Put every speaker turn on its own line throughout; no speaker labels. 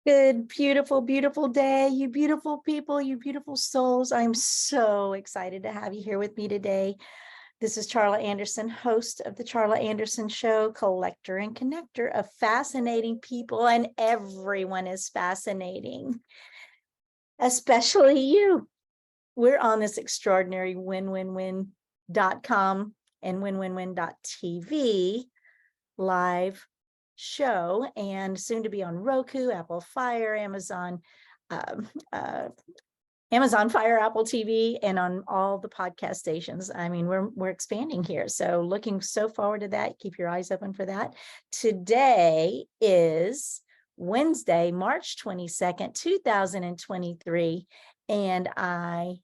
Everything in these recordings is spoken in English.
Good, beautiful, beautiful day, you beautiful people, you beautiful souls. I'm so excited to have you here with me today. This is Charla Anderson, host of the Charla Anderson Show, collector and connector of fascinating people, and everyone is fascinating, especially you. We're on this extraordinary win-win-win.com and win-win-win.tv live show, and soon to be on Roku, Apple Fire, um, uh, Amazon Fire, Apple TV, and on all the podcast stations. I mean, we're expanding here, so looking so forward to that. Keep your eyes open for that. Today is Wednesday, March 22nd, 2023, and I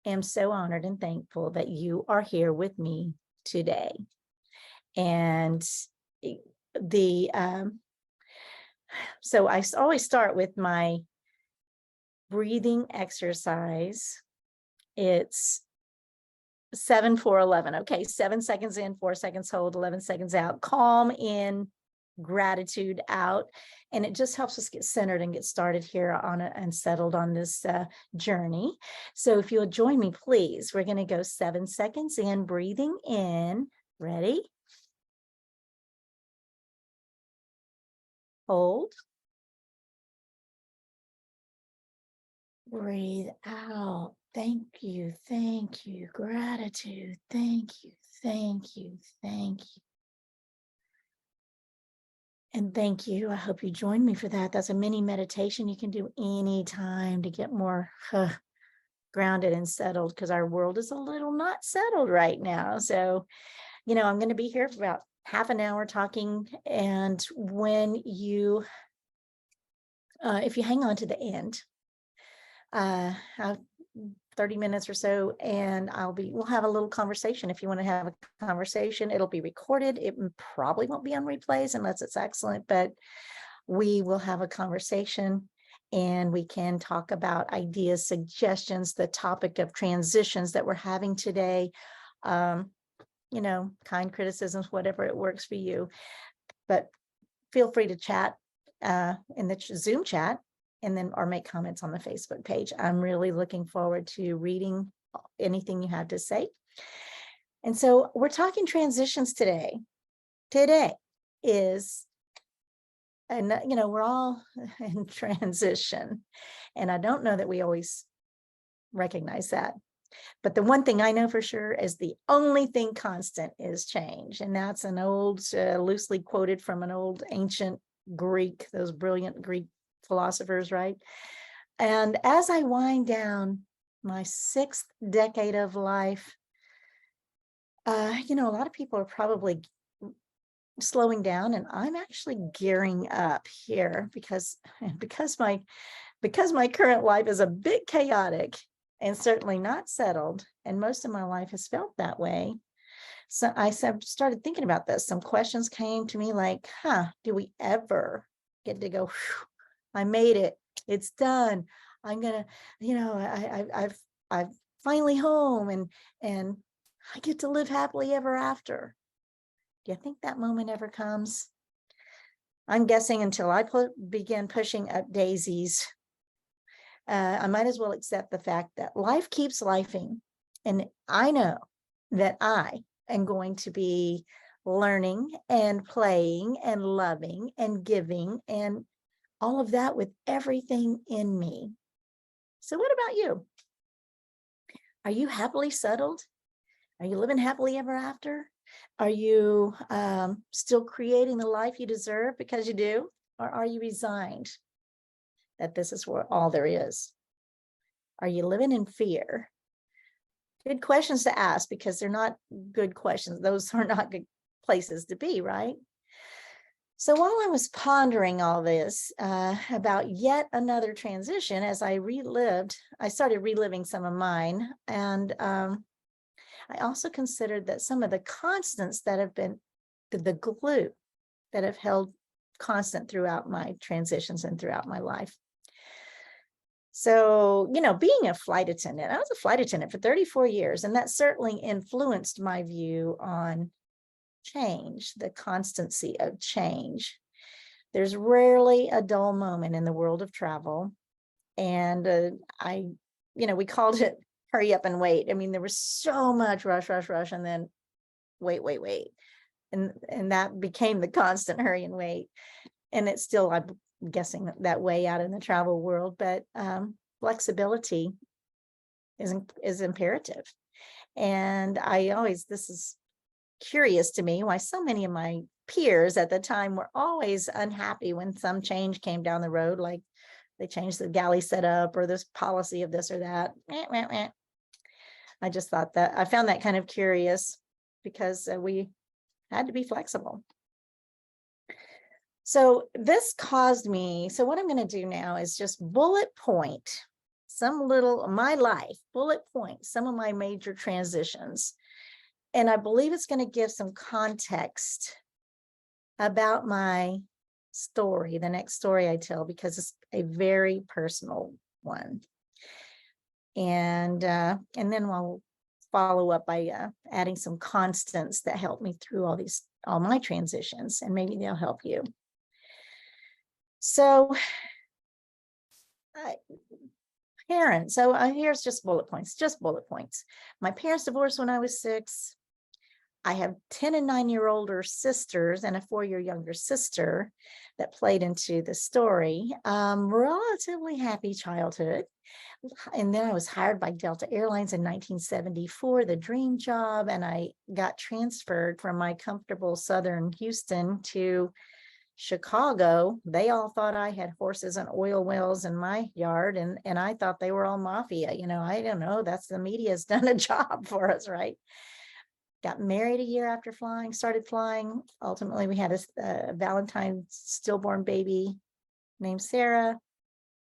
am so honored and thankful that you are here with me today. And so I always start with my breathing exercise. It's 7-4-11. Okay, 7 seconds in, 4 seconds hold, 11 seconds out. Calm in, gratitude out, and it just helps us get centered and get started here on it and settled on this journey. So if you'll join me, please, we're going to go 7 seconds in, breathing in. Ready? Hold. Breathe out. Thank you, gratitude. Thank you. And thank you. I hope you join me for that. That's a mini meditation you can do anytime to get more grounded and settled, because our world is a little not settled right now. So, I'm going to be here for about half an hour talking. And when if you hang on to the end, 30 minutes or so, and we'll have a little conversation. If you want to have a conversation, it'll be recorded. It probably won't be on replays unless it's excellent, but we will have a conversation and we can talk about ideas, suggestions, the topic of transitions that we're having today, kind criticisms, whatever it works for you. But feel free to chat in the Zoom chat, and then or make comments on the Facebook page. I'm really looking forward to reading anything you have to say. And so we're talking transitions today. Today is, and we're all in transition. And I don't know that we always recognize that. But the one thing I know for sure is the only thing constant is change. And that's an old, loosely quoted from an old ancient Greek, those brilliant Greek philosophers, right? And as I wind down my 6th decade of life, a lot of people are probably slowing down, and I'm actually gearing up here because my current life is a bit chaotic and certainly not settled, and most of my life has felt that way. So I started thinking about this. Some questions came to me like, do we ever get to go, I made it, it's done, I'm gonna, I've finally home, and I get to live happily ever after. Do you think that moment ever comes? I'm guessing until I begin pushing up daisies, I might as well accept the fact that life keeps lifing. And I know that I am going to be learning and playing and loving and giving and all of that with everything in me. So what about you? Are you happily settled? Are you living happily ever after? Are you still creating the life you deserve because you do? Or are you resigned that this is all there is? Are you living in fear? Good questions to ask, because they're not good questions. Those are not good places to be, right? So while I was pondering all this about yet another transition, as I started reliving some of mine. And I also considered that some of the constants that have been the glue that have held constant throughout my transitions and throughout my life. So, being a flight attendant, I was a flight attendant for 34 years, and that certainly influenced my view on change, the constancy of change. There's rarely a dull moment in the world of travel. And we called it hurry up and wait. I mean, there was so much rush, rush, rush, and then wait, wait, wait. And that became the constant hurry and wait. And it's still, I'm guessing, that way out in the travel world, but flexibility is imperative. And this is curious to me why so many of my peers at the time were always unhappy when some change came down the road, like they changed the galley setup or this policy of this or that. I just thought that I found that kind of curious because we had to be flexible. So this caused me, so what I'm going to do now is just bullet point my life, bullet point some of my major transitions. And I believe it's going to give some context about my story, the next story I tell, because it's a very personal one. And then we'll follow up by adding some constants that help me through all my transitions, and maybe they'll help you. So parents. So here's just bullet points. My parents divorced when I was 6. I have 10 and 9-year older sisters and a 4-year younger sister that played into the story. Relatively happy childhood. And then I was hired by Delta Airlines in 1974, the dream job. And I got transferred from my comfortable Southern Houston to Chicago. They all thought I had horses and oil wells in my yard, and I thought they were all mafia. I don't know. That's the media's done a job for us, right? Got married a year after flying, started flying. Ultimately, we had a Valentine's stillborn baby named Sarah.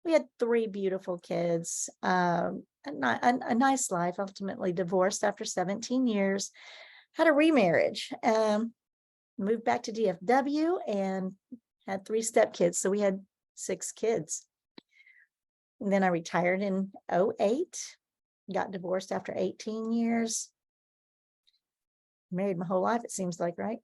We had 3 beautiful kids, a nice life. Ultimately divorced after 17 years, had a remarriage. Moved back to DFW and had 3 stepkids. So we had 6 kids. And then I retired in 2008, got divorced after 18 years. Married my whole life, it seems like, right?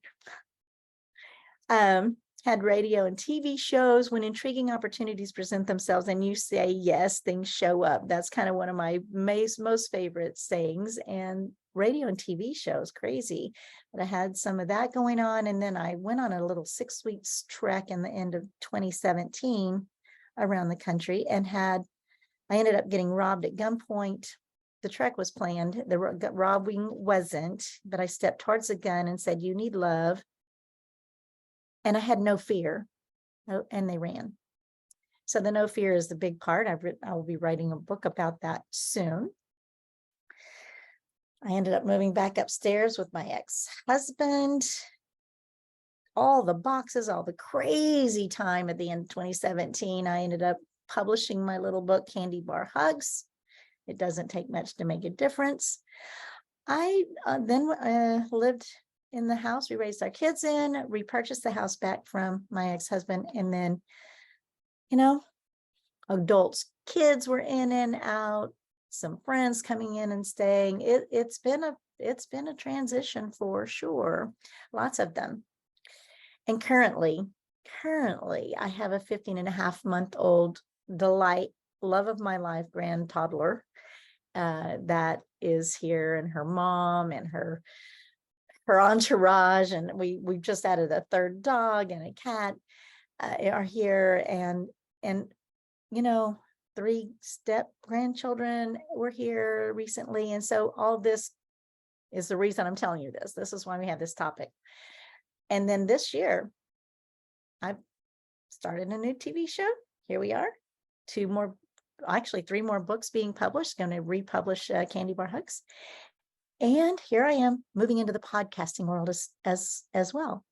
Had radio and TV shows. When intriguing opportunities present themselves and you say yes, things show up. That's kind of one of my most favorite sayings. And radio and TV shows, crazy. But I had some of that going on. And then I went on a little 6 weeks trek in the end of 2017 around the country and I ended up getting robbed at gunpoint. The trek was planned. The robbing wasn't, but I stepped towards the gun and said, "You need love." And I had no fear. And they ran. So the no fear is the big part. I will be writing a book about that soon. I ended up moving back upstairs with my ex-husband. All the boxes, all the crazy time at the end of 2017, I ended up publishing my little book, Candy Bar Hugs. It doesn't take much to make a difference. I then lived in the house we raised our kids in, repurchased the house back from my ex-husband, and then, adults, kids were in and out, some friends coming in and staying. It's been a transition for sure, lots of them. And currently I have a 15-and-a-half-month-old delight, love of my life, grand toddler that is here, and her mom and her entourage, and we've just added a 3rd dog and a cat are here, and 3 step grandchildren were here recently. And so all this is the reason I'm telling you this. This is why we have this topic. And then this year, I've started a new TV show. Here we are. 3 more books being published. Going to republish Candy Bar Hugs. And here I am moving into the podcasting world as well.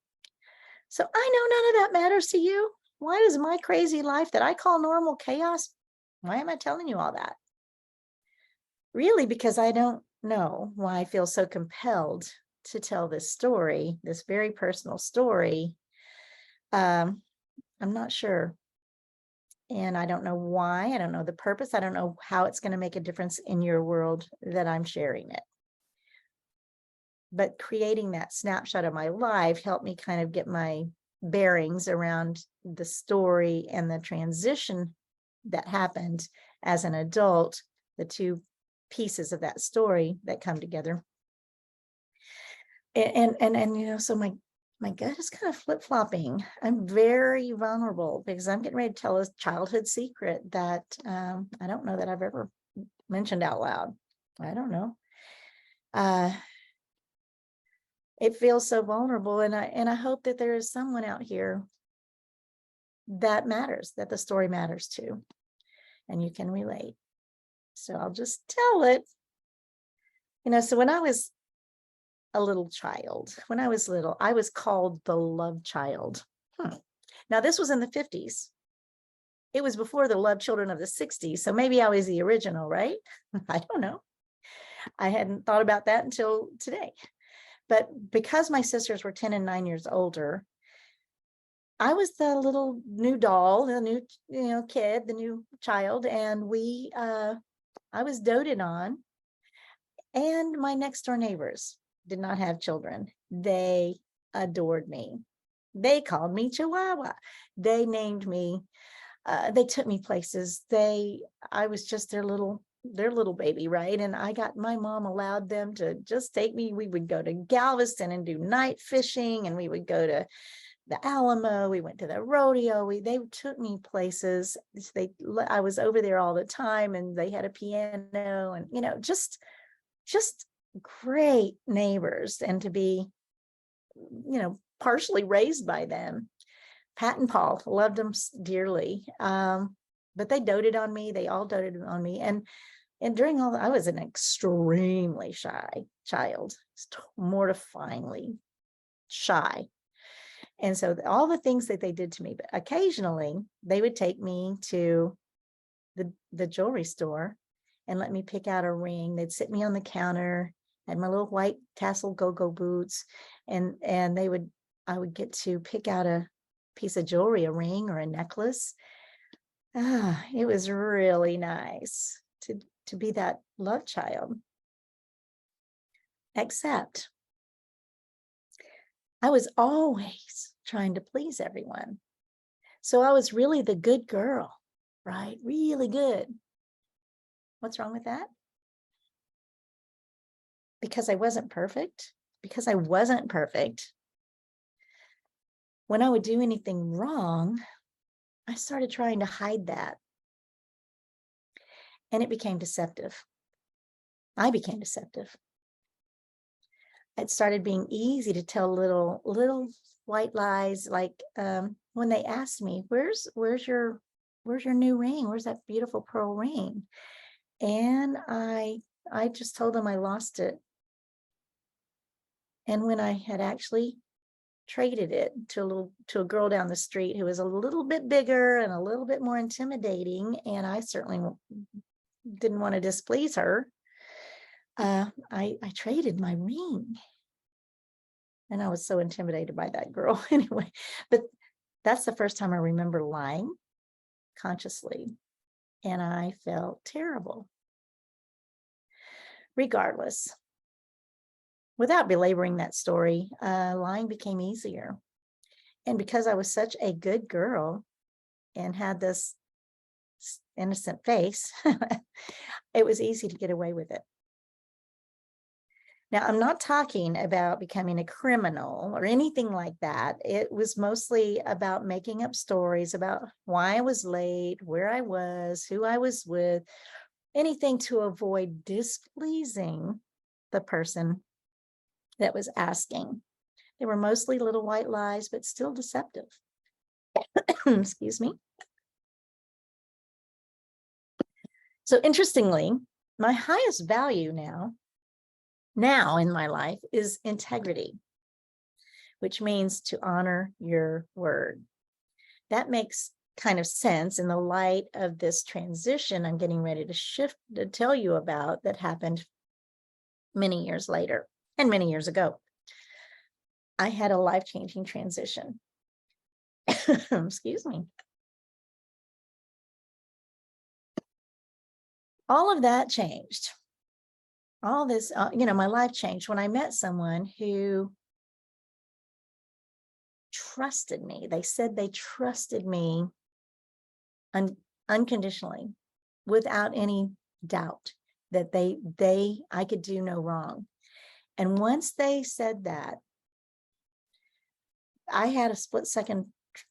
So I know none of that matters to you. Why does my crazy life that I call normal chaos? Why am I telling you all that? Really, because I don't know why I feel so compelled to tell this story, this very personal story. I'm not sure. And I don't know why. I don't know the purpose. I don't know how it's going to make a difference in your world that I'm sharing it. But creating that snapshot of my life helped me kind of get my bearings around the story and the transition that happened as an adult, the two pieces of that story that come together. And so my gut is kind of flip-flopping. I'm very vulnerable because I'm getting ready to tell a childhood secret that I don't know that I've ever mentioned out loud. I don't know. It feels so vulnerable, and I hope that there is someone out here that matters, that the story matters to, and you can relate. So I'll just tell it. So when I was a little child, when I was little, I was called the love child. Now, this was in the 50s. It was before the love children of the 60s. So maybe I was the original, right? I don't know. I hadn't thought about that until today. But because my sisters were 10 and 9 years older, I was the little new doll, the new, kid, the new child. And I was doted on. And my next door neighbors did not have children. They adored me. They called me Chihuahua. They named me. They took me places. I was just their little baby, right? And my mom allowed them to just take me. We would go to Galveston and do night fishing, and we would go to the Alamo. We went to the rodeo. They took me places. I was over there all the time, and they had a piano, and just great neighbors, and to be, partially raised by them. Pat and Paul, loved them dearly. But they doted on me. They all doted on me. And during all that, I was an extremely shy child, mortifyingly shy. And so all the things that they did to me, but occasionally they would take me to the jewelry store and let me pick out a ring. They'd sit me on the counter, had my little white tassel go-go boots, and I would get to pick out a piece of jewelry, a ring or a necklace. It was really nice to be that love child. Except I was always trying to please everyone. So I was really the good girl, right? Really good. What's wrong with that? Because I wasn't perfect. When I would do anything wrong, I started trying to hide that. And it became deceptive. I became deceptive. It started being easy to tell little white lies, like when they asked me, where's your new ring? Where's that beautiful pearl ring? And I just told them I lost it. And when I had actually traded it to a girl down the street who was a little bit bigger and a little bit more intimidating, and I certainly didn't want to displease her, I traded my ring. And I was so intimidated by that girl anyway. But that's the first time I remember lying consciously, and I felt terrible. Regardless, without belaboring that story, lying became easier. And because I was such a good girl and had this innocent face, it was easy to get away with it. Now, I'm not talking about becoming a criminal or anything like that. It was mostly about making up stories about why I was late, where I was, who I was with, anything to avoid displeasing the person that was asking. They were mostly little white lies, but still deceptive. Excuse me. So interestingly, my highest value now in my life is integrity, which means to honor your word. That makes kind of sense in the light of this transition I'm getting ready to tell you about, that happened many years later and many years ago. I had a life-changing transition. Excuse me. All of that changed. All this, my life changed when I met someone who trusted me. They said they trusted me unconditionally, without any doubt that I could do no wrong. And once they said that, I had a split second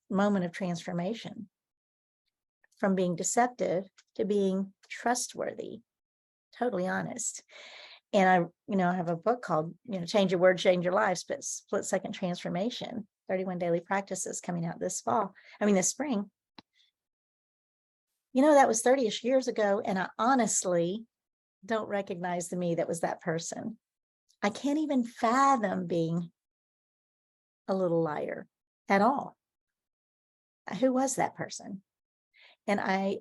moment of transformation from being deceptive to being trustworthy, totally honest. And I have a book called, Change Your Word, Change Your Life, Split Second Transformation, 31 Daily Practices, coming out this spring. That was 30-ish years ago. And I honestly don't recognize the me that was that person. I can't even fathom being a little liar at all. Who was that person? And I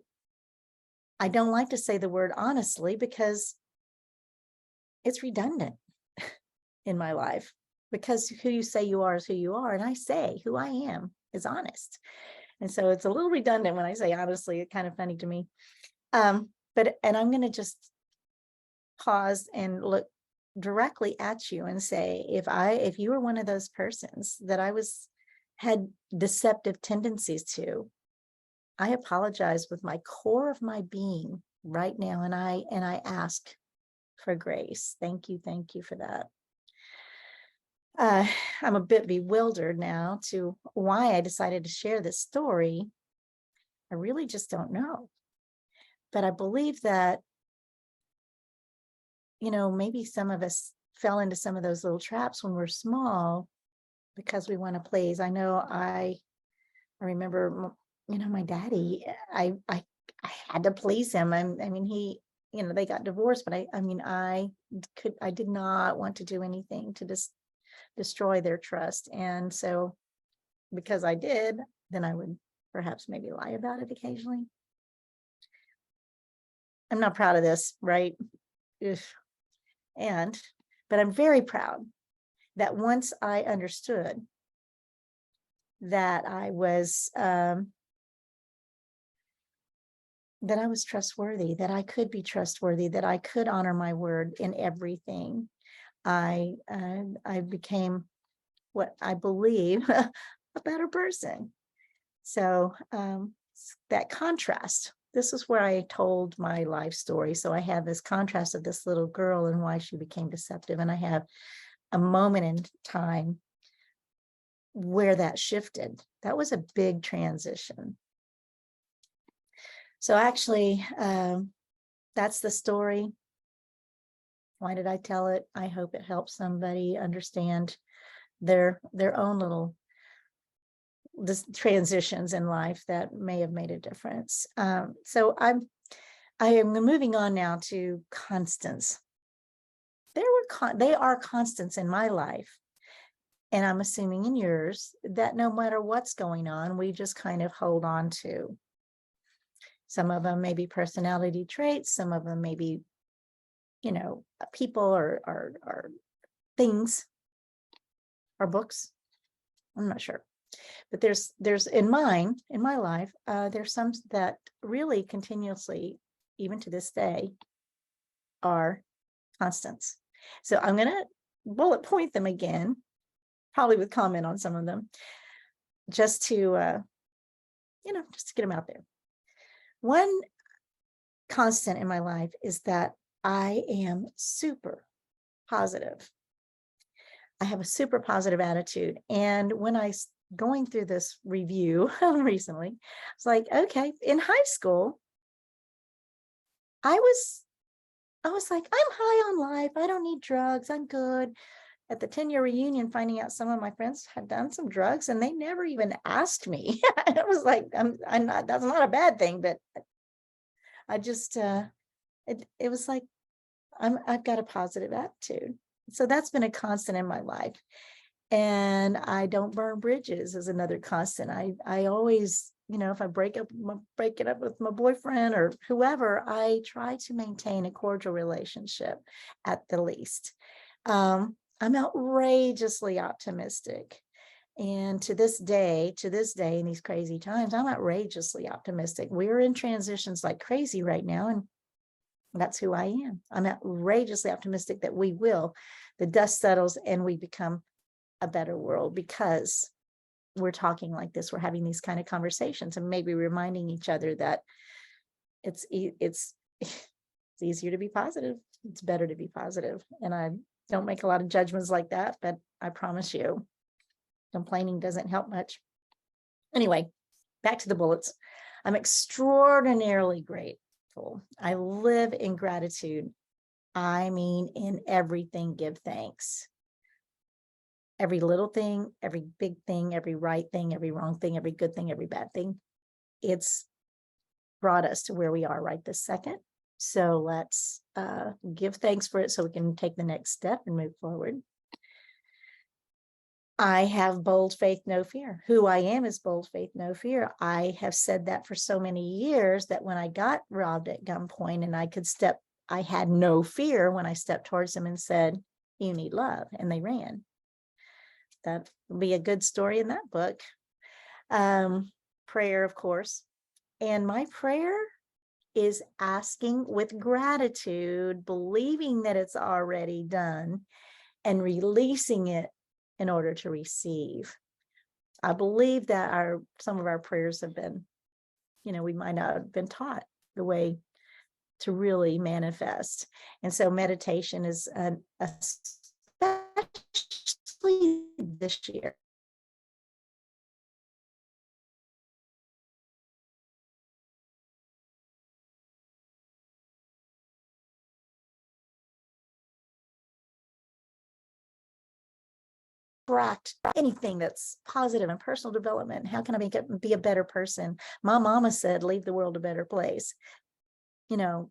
don't like to say the word honestly, because it's redundant in my life, because who you say you are is who you are. And I say who I am is honest. And so it's a little redundant when I say honestly. It's kind of funny to me. And I'm going to just pause and look directly at you and say, if you were one of those persons that I had deceptive tendencies to, I apologize with my core of my being right now. And I ask for grace. Thank you for that. I'm a bit bewildered now to why I decided to share this story. I really just don't know. But I believe that, maybe some of us fell into some of those little traps when we're small because we want to please. I know I remember, my daddy, I had to please him. I mean, he, they got divorced, but I did not want to do anything to just destroy their trust. And so because I did, then I would perhaps maybe lie about it occasionally. I'm not proud of this, right? Ugh. But I'm very proud that once I understood that I was trustworthy, that I could be trustworthy, that I could honor my word in everything, I became what I believe a better person. So that contrast, this is where I told my life story. So I have this contrast of this little girl and why she became deceptive. And I have a moment in time where that shifted. That was a big transition. So actually, that's the story. Why did I tell it? I hope it helps somebody understand their own little transitions in life that may have made a difference. So I am moving on now to constants. They are constants in my life, and I'm assuming in yours, that no matter what's going on, we just kind of hold on to. Some of them may be personality traits, some of them may be, people or things or books. I'm not sure. But there's in my life, there's some that really continuously, even to this day, are constants. So I'm going to bullet point them again, probably with comment on some of them, just to get them out there. One constant in my life is that I am super positive. I have a super positive attitude. And when I going through this review recently, it's like, okay, in high school, I was like, I'm high on life. I don't need drugs. I'm good. At the 10-year reunion, finding out some of my friends had done some drugs and they never even asked me. It was like, I'm not, that's not a bad thing, but I just, it was like, I've got a positive attitude. So that's been a constant in my life. And I don't burn bridges is another constant. I always, if I break it up with my boyfriend or whoever, I try to maintain a cordial relationship at the least. I'm outrageously optimistic. And to this day, in these crazy times, I'm outrageously optimistic. We're in transitions like crazy right now. And that's who I am. I'm outrageously optimistic that the dust settles and we become a better world, because we're talking like this, we're having these kind of conversations, and maybe reminding each other that it's it's easier to be positive. It's better to be positive. And I don't make a lot of judgments like that, but I promise you, complaining doesn't help much. Anyway, back to the bullets. I'm extraordinarily grateful. I live in gratitude. I mean, in everything, give thanks. Every little thing, every big thing, every right thing, every wrong thing, every good thing, every bad thing. It's brought us to where we are right this second. So let's give thanks for it so we can take the next step and move forward. I have bold faith, no fear. Who I am is bold faith, no fear. I have said that for so many years that when I got robbed at gunpoint and I had no fear when I stepped towards them and said, "You need love," and they ran. That will be a good story in that book. Prayer, of course. And my prayer is asking with gratitude, believing that it's already done, and releasing it in order to receive. I believe that some of our prayers have been, we might not have been taught the way to really manifest. And so meditation is especially this year. Anything that's positive and personal development. How can I be a better person? My mama said, leave the world a better place. About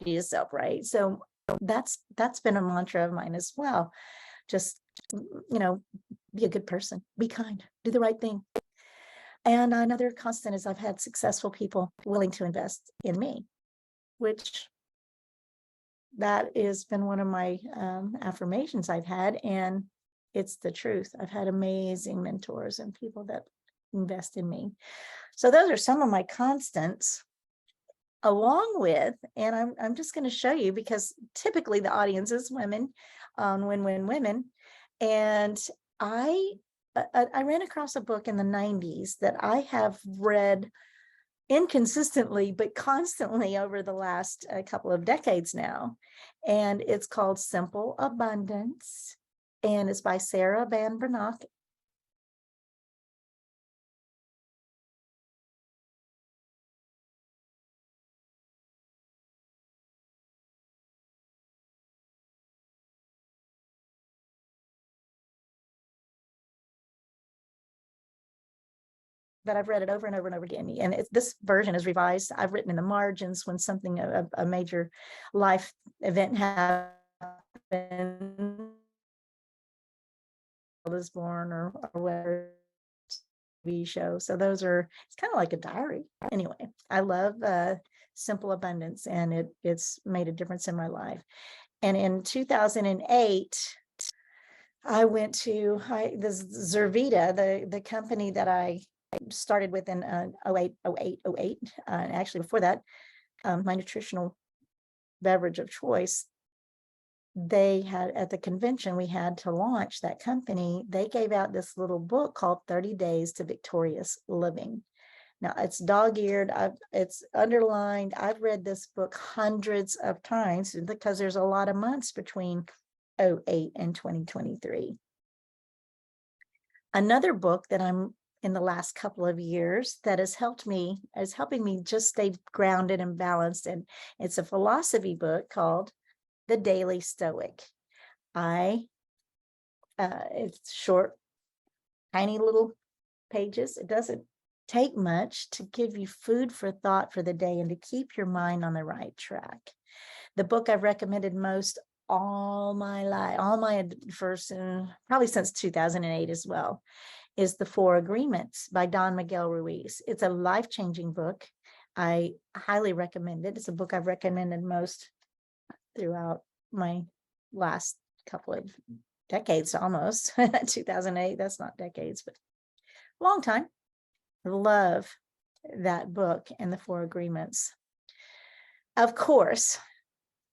yourself, right? So that's been a mantra of mine as well. Just, be a good person, be kind, do the right thing. And another constant is I've had successful people willing to invest in me, which that has been one of my affirmations I've had, and it's the truth. I've had amazing mentors and people that invest in me. So those are some of my constants, along with, and I'm just going to show you, because typically the audience is women, women. And I ran across a book in the 90s that I have read inconsistently but constantly over the last couple of decades now, and it's called Simple Abundance, and it's by Sarah Van Bernock. But I've read it over and over and over again. And this version is revised. I've written in the margins when something, a major life event happens, is born, or whatever TV show. So it's kind of like a diary. Anyway, I love Simple Abundance, and it's made a difference in my life. And in 2008, I went to the Zurvita, the company that I started with in 08. And actually before that, my nutritional beverage of choice, they had, at the convention we had to launch that company, they gave out this little book called 30 Days to Victorious Living. Now it's dog-eared, it's underlined. I've read this book hundreds of times because there's a lot of months between 08 and 2023. Another book that I'm in the last couple of years that is helping me just stay grounded and balanced, and it's a philosophy book called The Daily Stoic. It's short, tiny little pages. It doesn't take much to give you food for thought for the day and to keep your mind on the right track. The book I've recommended most all my life, probably since 2008 as well, is The 4 Agreements by Don Miguel Ruiz. It's a life-changing book. I highly recommend it. It's a book I've recommended most throughout my last couple of decades, almost. 2008, that's not decades, but long time. Love that book and The 4 Agreements. Of course,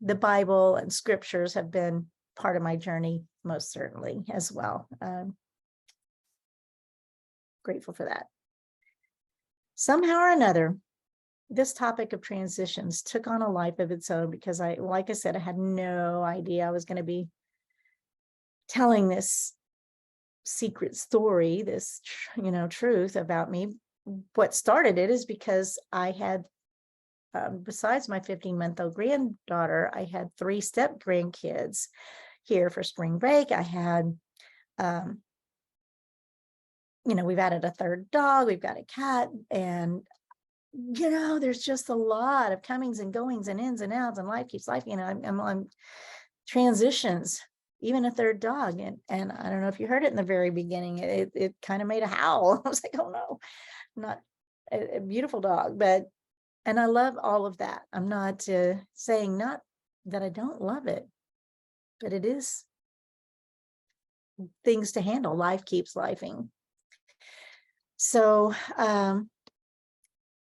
the Bible and scriptures have been part of my journey, most certainly, as well. Grateful for that. Somehow or another, this topic of transitions took on a life of its own because like I said, I had no idea I was going to be telling this secret story, this, truth about me. What started it is because I had, besides my 15-month-old granddaughter, I had 3 step grandkids here for spring break. I had, we've added a 3rd dog, we've got a cat, and there's just a lot of comings and goings and ins and outs, and life keeps life. I'm transitions, even a 3rd dog. And I don't know if you heard it in the very beginning, it kind of made a howl. I was like, oh no, not a beautiful dog, and I love all of that. I'm not saying not that I don't love it, but it is things to handle. Life keeps lifing. So,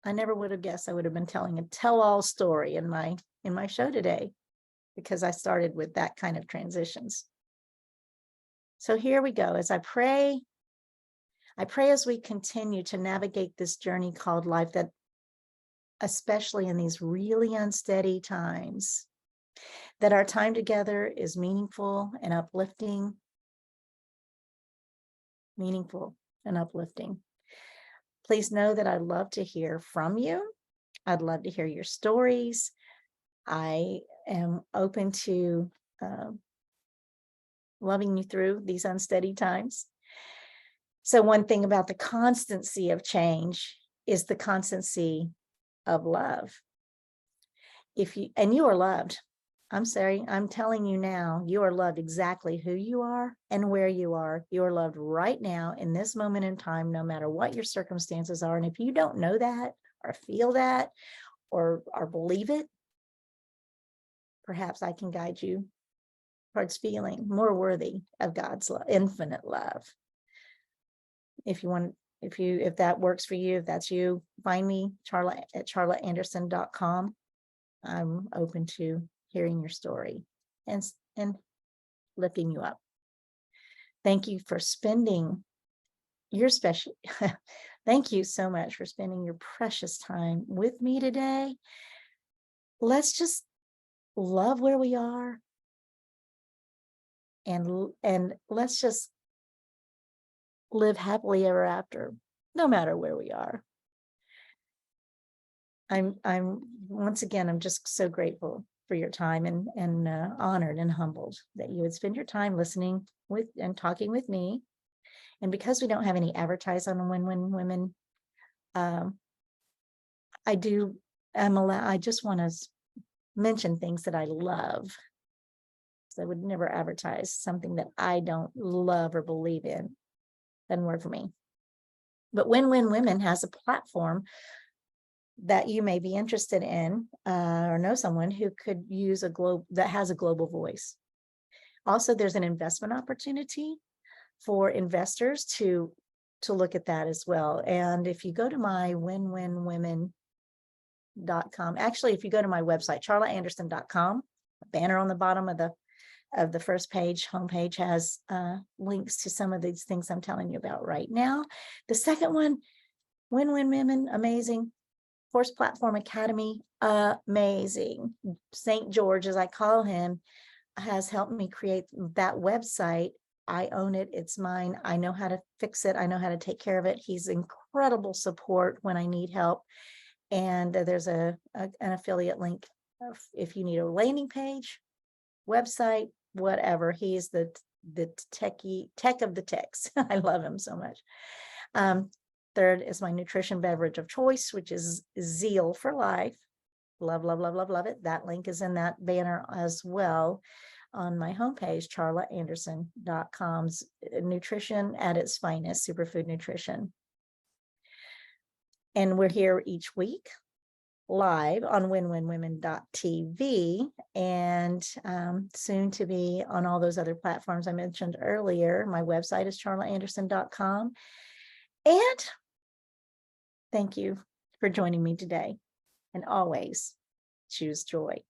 I never would have guessed I would have been telling a tell-all story in my show today, because I started with that kind of transitions. So here we go. As I pray as we continue to navigate this journey called life, that especially in these really unsteady times, that our time together is meaningful and uplifting. Meaningful and uplifting. Please know that I'd love to hear from you. I'd love to hear your stories. I am open to loving you through these unsteady times. So one thing about the constancy of change is the constancy of love. You are loved. I'm sorry, I'm telling you now, you are loved exactly who you are and where you are. You are loved right now in this moment in time, no matter what your circumstances are. And if you don't know that or feel that or believe it, perhaps I can guide you towards feeling more worthy of God's love, infinite love. If that works for you, if that's you, find me, Charla at charlaanderson.com. I'm open to hearing your story and lifting you up. Thank you for spending your special, thank you so much for spending your precious time with me today. Let's just love where we are, and let's just live happily ever after, no matter where we are. I'm once again, I'm just so grateful for your time and honored and humbled that you would spend your time listening with and talking with me. And because we don't have any advertise on Win-Win Women, I just want to mention things that I love. So I would never advertise something that I don't love or believe in. Doesn't work for me. But Win-Win Women has a platform that you may be interested in, or know someone who could use that has a global voice. Also, there's an investment opportunity for investors to look at that as well. And if you go to my winwinwomen.com, actually, if you go to my website, charlaanderson.com, a banner on the bottom of the first page, homepage has links to some of these things I'm telling you about right now. The second one, Win-Win Women, amazing. Horse Platform Academy, amazing. St. George, as I call him, has helped me create that website. I own it. It's mine. I know how to fix it. I know how to take care of it. He's incredible support when I need help. And there's an affiliate link if you need a landing page, website, whatever. He's the tech of the techs. I love him so much. Third is my nutrition beverage of choice, which is Zeal for Life. Love, love, love, love, love it. That link is in that banner as well on my homepage, charlaanderson.com's nutrition at its finest, superfood nutrition. And we're here each week live on winwinwomen.tv and soon to be on all those other platforms I mentioned earlier. My website is charlaanderson.com. And thank you for joining me today. And always choose joy.